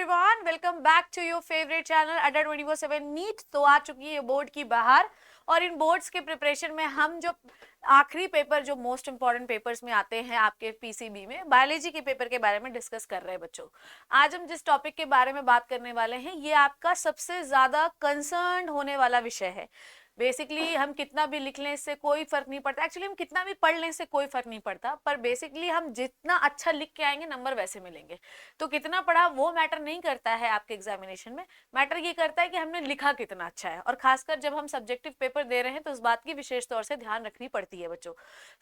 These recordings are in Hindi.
Everyone, welcome back to your favourite channel Adda 24/7 NEET. तो आ चुकी है बोर्ड की बाहर और इन बोर्ड्स के प्रिपरेशन में हम जो आखिरी पेपर जो मोस्ट इंपॉर्टेंट पेपर्स में आते हैं आपके पीसीबी में, बायोलॉजी के पेपर के बारे में डिस्कस कर रहे हैं बच्चों। आज हम जिस टॉपिक के बारे में बात करने वाले हैं ये आपका सबसे ज्यादा कंसर्न होने वाला विषय है। बेसिकली हम कितना भी लिख लें इससे कोई फर्क नहीं पड़ता, एक्चुअली हम कितना भी पढ़ लें इससे कोई फर्क नहीं पड़ता, पर बेसिकली हम जितना अच्छा लिख के आएंगे नंबर वैसे मिलेंगे। तो कितना पढ़ा वो मैटर नहीं करता है आपके एग्जामिनेशन में, मैटर ये करता है कि हमने लिखा कितना अच्छा है। और खासकर जब हम सब्जेक्टिव पेपर दे रहे हैं तो इस बात की विशेष तौर से ध्यान रखनी पड़ती है बच्चों।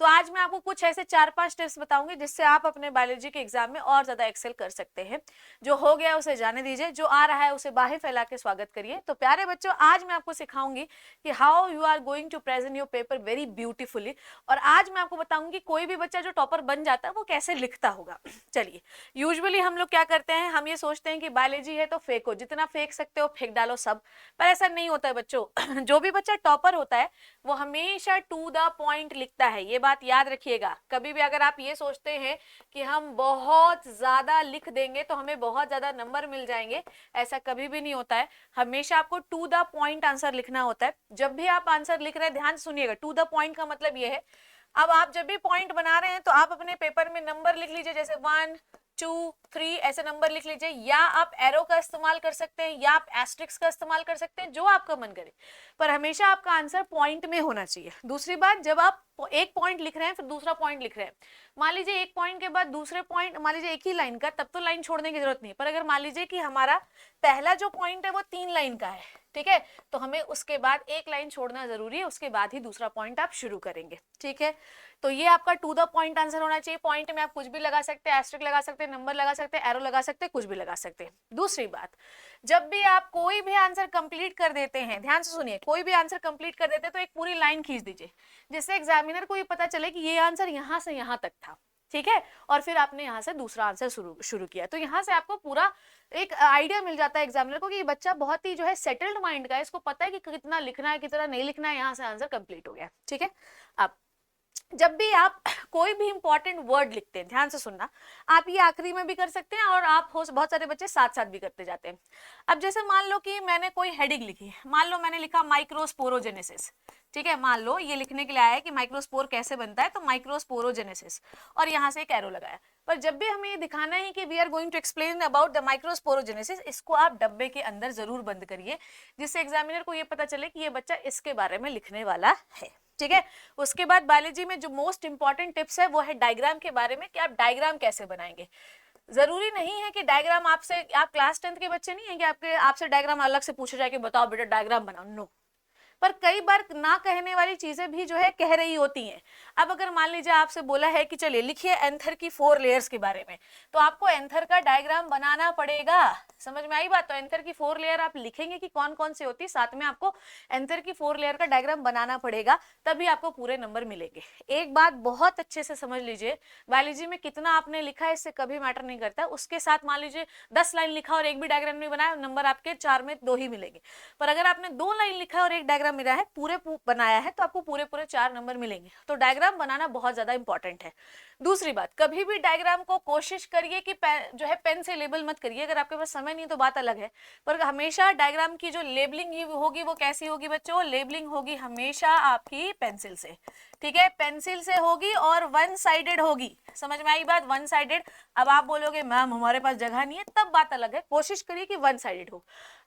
तो आज मैं आपको कुछ ऐसे 4-5 टिप्स बताऊंगी जिससे आप अपने बायोलॉजी के एग्जाम में और ज्यादा एक्सेल कर सकते हैं। जो हो गया उसे जाने दीजिए, जो आ रहा है उसे बाहें फैला के स्वागत करिए। तो प्यारे बच्चों, आज मैं आपको सिखाऊंगी कि how you are going to present your paper very beautifully. और आज मैं आपको बताऊंगी कोई भी बच्चा जो टॉपर बन जाता है वो कैसे लिखता होगा। चलिए, यूजुअली हम लोग क्या करते हैं, हम ये सोचते हैं कि बायोलॉजी है तो फेंको, जितना फेंक सकते हो फेंक डालो सब, पर ऐसा नहीं होता है बच्चों। जो भी बच्चा टॉपर होता है वो हमेशा टू द पॉइंट लिखता है, ये बात याद रखिएगा। कभी भी अगर आप ये सोचते हैं कि हम बहुत ज्यादा लिख देंगे तो हमें बहुत ज्यादा नंबर मिल जाएंगे, ऐसा कभी भी नहीं होता है। हमेशा आपको टू द पॉइंट आंसर लिखना होता है। जब भी आप आंसर लिख रहे हैं ध्यान से सुनिएगा, टू द पॉइंट का मतलब ये है, अब आप जब भी पॉइंट बना रहे हैं तो आप अपने पेपर में नंबर लिख लीजिए, जैसे 1 2 3 ऐसे नंबर लिख लीजिए, या आप एरो का इस्तेमाल कर सकते हैं या आप एस्ट्रिक्स का इस्तेमाल कर सकते हैं, जो आपका मन करे, पर हमेशा आपका आंसर पॉइंट में होना चाहिए। दूसरी बात, जब आप एक पॉइंट लिख रहे हैं फिर दूसरा पॉइंट लिख रहे हैं, मान लीजिए एक पॉइंट के बाद दूसरे पॉइंट, मान लीजिए एक ही लाइन का, तब तो लाइन छोड़ने की जरूरत नहीं, पर अगर मान लीजिए कि हमारा पहला जो पॉइंट है वो 3 लाइन का है, ठीक है, तो हमें उसके बाद एक लाइन छोड़ना जरूरी है, उसके बाद ही दूसरा पॉइंट आप शुरू करेंगे, ठीक है। तो ये आपका टू द पॉइंट आंसर होना चाहिए। पॉइंट में आप कुछ भी लगा सकते हैं, एस्ट्रिक लगा सकते हैं, नंबर लगा सकते हैं, एरो लगा सकते हैं, कुछ भी लगा सकते हैं। दूसरी बात, जब भी आप कोई भी आंसर कंप्लीट कर देते हैं, ध्यान से सुनिए, कोई भी आंसर कंप्लीट कर देते हैं तो एक पूरी लाइन खींच दीजिए, जिससे एग्जामिनर को ये पता चले कि ये आंसर यहाँ से यहाँ तक था, ठीक है, और फिर आपने यहाँ से दूसरा आंसर शुरू किया। तो यहाँ से आपको पूरा एक आइडिया मिल जाता है एग्जामिनर को कि ये बच्चा बहुत ही जो है सेटल्ड माइंड का है, इसको पता है कि कितना लिखना है कितना नहीं लिखना है, यहाँ से आंसर कंप्लीट हो गया, ठीक है। अब जब भी आप कोई भी इंपॉर्टेंट वर्ड लिखते हैं, ध्यान से सुनना, आप ये आखिरी में भी कर सकते हैं और आप बहुत सारे बच्चे साथ साथ भी करते जाते हैं। अब जैसे मान लो कि मैंने कोई हेडिंग लिखी, मान लो मैंने लिखा माइक्रोस्पोरोजेनेसिस, ठीक है, मान लो ये लिखने के लिए आया है कि माइक्रोस्पोर कैसे बनता है, तो माइक्रोस्पोरोजेनेसिस, और यहाँ से एक एरो लगाया। पर जब भी हमें ये दिखाना है कि we are going to explain about the microsporogenesis, इसको आप डब्बे के अंदर जरूर बंद करिए, जिससे एग्जामिनर को ये पता चले कि ये बच्चा इसके बारे में लिखने वाला है, ठीक है। उसके बाद बायोलॉजी में जो मोस्ट इंपॉर्टेंट टिप्स है वो है डायग्राम के बारे में, कि आप डायग्राम कैसे बनाएंगे। जरूरी नहीं है कि डायग्राम आपसे, आप क्लास 10th के बच्चे नहीं है कि आपसे डायग्राम अलग से पूछा जाए कि बताओ बेटा डायग्राम बनाओ, नो। पर कई बार ना कहने वाली चीजें भी जो है कह रही होती हैं। अब अगर मान लीजिए आपसे बोला है कि चलिए लिखिए एंथर की 4 लेयर्स के बारे में, तो आपको एंथर का डायग्राम बनाना पड़ेगा। समझ में आई बात? तो एंथर की 4 लेयर आप लिखेंगे कि कौन कौन सी होती है, साथ में आपको एंथर की 4 लेयर का डायग्राम बनाना पड़ेगा, तभी आपको पूरे नंबर मिलेंगे। एक बात बहुत अच्छे से समझ लीजिए, बायोलॉजी में कितना आपने लिखा है इससे कभी मैटर नहीं करता। उसके साथ मान लीजिए 10 लाइन लिखा और एक भी डायग्राम नहीं बनाया, नंबर आपके 4 में 2 ही मिलेंगे। पर अगर आपने 2 लाइन लिखा और एक डायग्राम मिला है, पूरे बनाया है, तो आपको पूरे 4 नंबर मिलेंगे। तो डायग्राम बनाना बहुत ज्यादा इंपॉर्टेंट है। दूसरी बात, कभी भी डायग्राम को कोशिश करिए कि जो है पेन से लेबल मत करिए, अगर आपके पास समय नहीं तो बात अलग है, पर हमेशा डायग्राम की जो लेबलिंग होगी वो कैसी होगी बच्चों, लेबलिंग होगी हमेशा आपकी पेंसिल से, ठीक है, पेंसिल से होगी और 1 साइडेड होगी। समझ में आई बात? 1 साइडेड। अब आप बोलोगे मैम हमारे पास जगह नहीं है, तब बात अलग है, कोशिश करिए कि 1 साइडेड हो।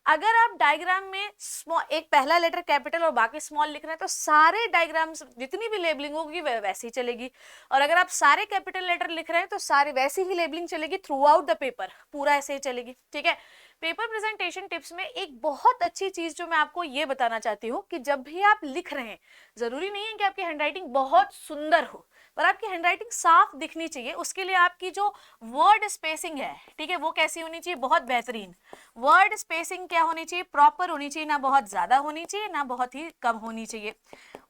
अगर आप डायग्राम में एक पहला लेटर कैपिटल और बाकी स्मॉल लिख रहे हैं तो सारे डायग्राम्स जितनी भी लेबलिंग होगी वह वैसी ही चलेगी, और अगर आप सारे कैपिटल लेटर लिख रहे हैं तो सारे वैसी ही लेबलिंग चलेगी थ्रू आउट द पेपर, पूरा ऐसे ही चलेगी, ठीक है। पेपर प्रेजेंटेशन टिप्स में एक बहुत अच्छी चीज जो मैं आपको ये बताना चाहती हूँ कि जब भी आप लिख रहे हैं, जरूरी नहीं है कि आपकी हैंडराइटिंग बहुत सुंदर हो, पर आपकी हैंडराइटिंग साफ दिखनी चाहिए। उसके लिए आपकी जो वर्ड स्पेसिंग है, ठीक है, वो कैसी होनी चाहिए, बहुत बेहतरीन। वर्ड स्पेसिंग क्या होनी चाहिए, प्रॉपर होनी चाहिए, ना बहुत ज्यादा होनी चाहिए ना बहुत ही कम होनी चाहिए।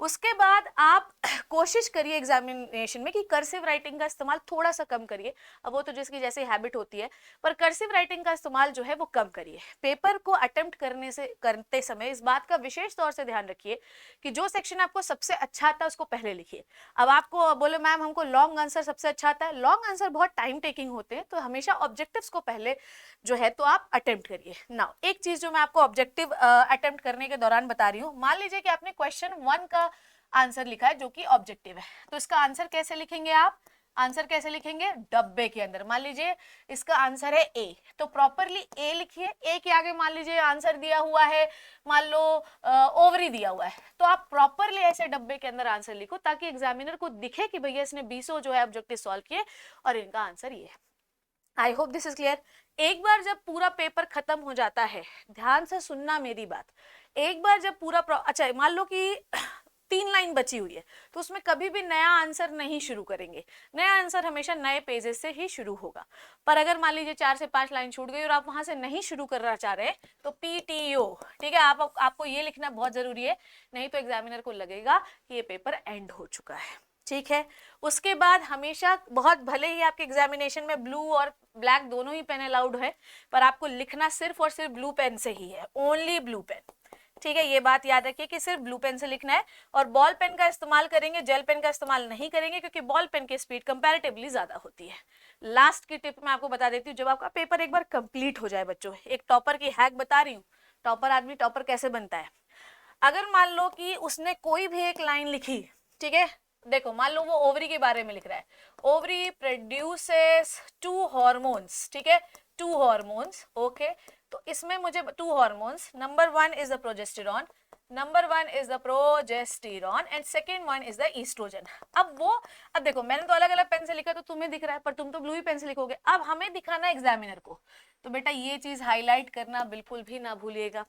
उसके बाद आप कोशिश करिए एग्जामिनेशन में कि कर्सिव राइटिंग का इस्तेमाल थोड़ा सा कम करिए, अब वो तो जिसकी जैसे हैबिट होती है, पर कर्सिव राइटिंग का इस्तेमाल जो है वो कम करिए। पेपर को अटेम्प्ट करते समय इस बात का विशेष तौर से ध्यान रखिए कि जो सेक्शन आपको सबसे अच्छा आता है उसको पहले लिखिए। अब आपको बोला बोलो मैम हमको लॉन्ग आंसर सबसे अच्छा आता है, लॉन्ग आंसर बहुत टाइम टेकिंग होते हैं, तो हमेशा ऑब्जेक्टिव्स को पहले जो है तो आप अटेम्प्ट करिए। नाउ एक चीज जो मैं आपको ऑब्जेक्टिव अटेम्प्ट करने के दौरान बता रही हूँ, मान लीजिए कि आपने क्वेश्चन 1 का आंसर लिखा है जो कि ऑब्जेक्टिव है, तो इसका आंसर कैसे लिखेंगे आप, आंसर कैसे लिखेंगे, डब्बे के अंदर। मान लीजिए इसका आंसर है ए, तो प्रॉपरली ए लिखिए, ए के आगे मान लीजिए आंसर दिया हुआ है, मान लो ओवरी दिया हुआ है, तो आप प्रॉपरली ऐसे डब्बे के अंदर आंसर लिखो ताकि एग्जामिनर को दिखे कि भैया इसने 20 जो है ऑब्जेक्टिव सॉल्व किए और इनका आंसर ये है। I hope this is clear. एक बार जब पूरा पेपर खत्म हो जाता है, ध्यान से सुनना मेरी बात, एक बार जब पूरा अच्छा मान लो कि 3 लाइन बची हुई है, तो उसमें कभी भी नया आंसर नहीं शुरू करेंगे, नया आंसर हमेशा नए पेजेस से ही शुरू होगा। पर अगर मान लीजिए 4 से 5 लाइन छूट गई और आप वहां से नहीं शुरू करना चाह रहे तो PTO, ठीक है, आपको ये लिखना बहुत जरूरी है, नहीं तो एग्जामिनर को लगेगा कि ये पेपर एंड हो चुका है, ठीक है। उसके बाद हमेशा, बहुत भले ही आपके एग्जामिनेशन में ब्लू और ब्लैक दोनों ही पेन अलाउड है, पर आपको लिखना सिर्फ और सिर्फ ब्लू पेन से ही है, ओनली ब्लू पेन, ठीक है, ये बात याद रखिए कि सिर्फ ब्लू पेन से लिखना है और बॉल पेन का इस्तेमाल करेंगे, जेल पेन का इस्तेमाल नहीं करेंगे क्योंकि बॉल पेन की स्पीड कंपैरेटिवली ज्यादा होती है। लास्ट की टिप मैं आपको बता देती हूँ, जब आपका पेपर एक बार कंप्लीट हो जाए बच्चों, एक टॉपर की हैक बता रही हूँ, टॉपर आदमी टॉपर कैसे बनता है। अगर मान लो कि उसने कोई भी एक लाइन लिखी, ठीक है, देखो मान लो वो ओवरी के बारे में लिख रहा है, ओवरी प्रोड्यूसेस 2 हॉर्मोन्स, ठीक है, 2 हॉर्मोन्स, ओके, तो इसमें मुझे 2 hormones, number 1 is the progesterone, number 1 is the progesterone and second 1 is the oestrogen. अब देखो मैंने तो अलग अलग पेन से लिखा तो तुम्हें दिख रहा है, पर तुम तो ब्लू ही पेन से लिखोगे, अब हमें दिखाना एग्जामिनर को, तो बेटा ये चीज हाईलाइट करना बिल्कुल भी ना भूलिएगा।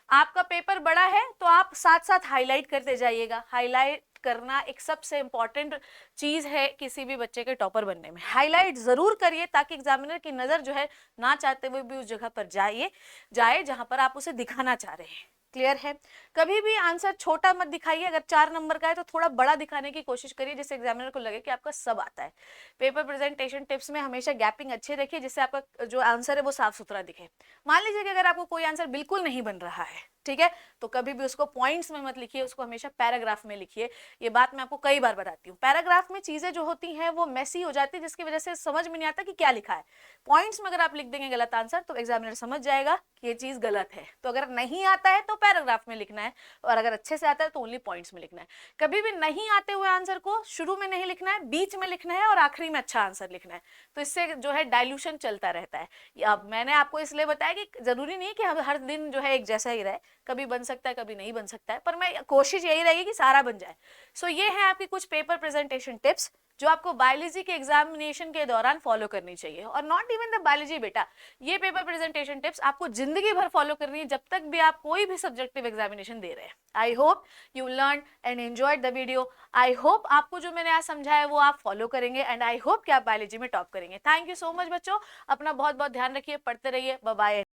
आपका पेपर बड़ा है तो आप साथ साथ हाईलाइट करते जाइएगा, हाईलाइट करना एक सबसे इंपॉर्टेंट चीज है किसी भी बच्चे के टॉपर बनने में, हाईलाइट जरूर करिए ताकि एग्जामिनर की नजर जो है ना चाहते हुए भी उस जगह पर जाए जहां पर आप उसे दिखाना चाह रहे हैं। क्लियर है। कभी भी आंसर छोटा मत दिखाइए, अगर 4 नंबर का है तो थोड़ा बड़ा दिखाने की कोशिश करिए जिससे एग्जामिनर को लगे कि आपका सब आता है। पेपर प्रेजेंटेशन टिप्स में हमेशा गैपिंग अच्छे रखिए जिससे आपका जो आंसर है वो साफ सुथरा दिखे। मान लीजिए कि अगर आपको कोई आंसर बिल्कुल नहीं बन रहा है, ठीक है, तो कभी भी उसको पॉइंट्स में मत लिखिए, उसको हमेशा पैराग्राफ में लिखिए। ये बात मैं आपको कई बार बताती हूँ, पैराग्राफ में चीजें जो होती हैं वो मेसी हो जाती है जिसकी वजह से समझ में नहीं आता कि क्या लिखा है। पॉइंट्स में अगर आप लिख देंगे गलत आंसर तो एग्जामिनर समझ जाएगा कि ये चीज गलत है। तो अगर नहीं आता है तो पैराग्राफ में लिखना है और अगर अच्छे से आता है तो ओनली पॉइंट्स में लिखना है। कभी भी नहीं आते हुए आंसर को शुरू में नहीं लिखना है, बीच में लिखना है और आखिरी में अच्छा आंसर लिखना है, तो इससे जो है डाइल्यूशन चलता रहता है। अब मैंने आपको इसलिए बताया कि जरूरी नहीं कि हम हर दिन जो है एक जैसा ही रहे, कभी बन सकता है कभी नहीं बन सकता है, पर मैं कोशिश यही रहेगी कि सारा बन जाए। सो ये है आपकी कुछ पेपर प्रेजेंटेशन टिप्स जो आपको बायोलॉजी के एग्जामिनेशन के दौरान फॉलो करनी चाहिए। और नॉट इवन द बायोलॉजी बेटा, ये पेपर प्रेजेंटेशन टिप्स आपको जिंदगी भर फॉलो करनी है जब तक भी आप कोई भी सब्जेक्टिव एग्जामिनेशन दे रहे हैं। I hope you learn and enjoyed the video. I hope आपको जो मैंने आज समझाया वो आप फॉलो करेंगे एंड आई होप कि आप बायोलॉजी में टॉप करेंगे। थैंक यू सो मच बच्चों, अपना बहुत बहुत ध्यान रखिए, पढ़ते रहिए, बाय बाय।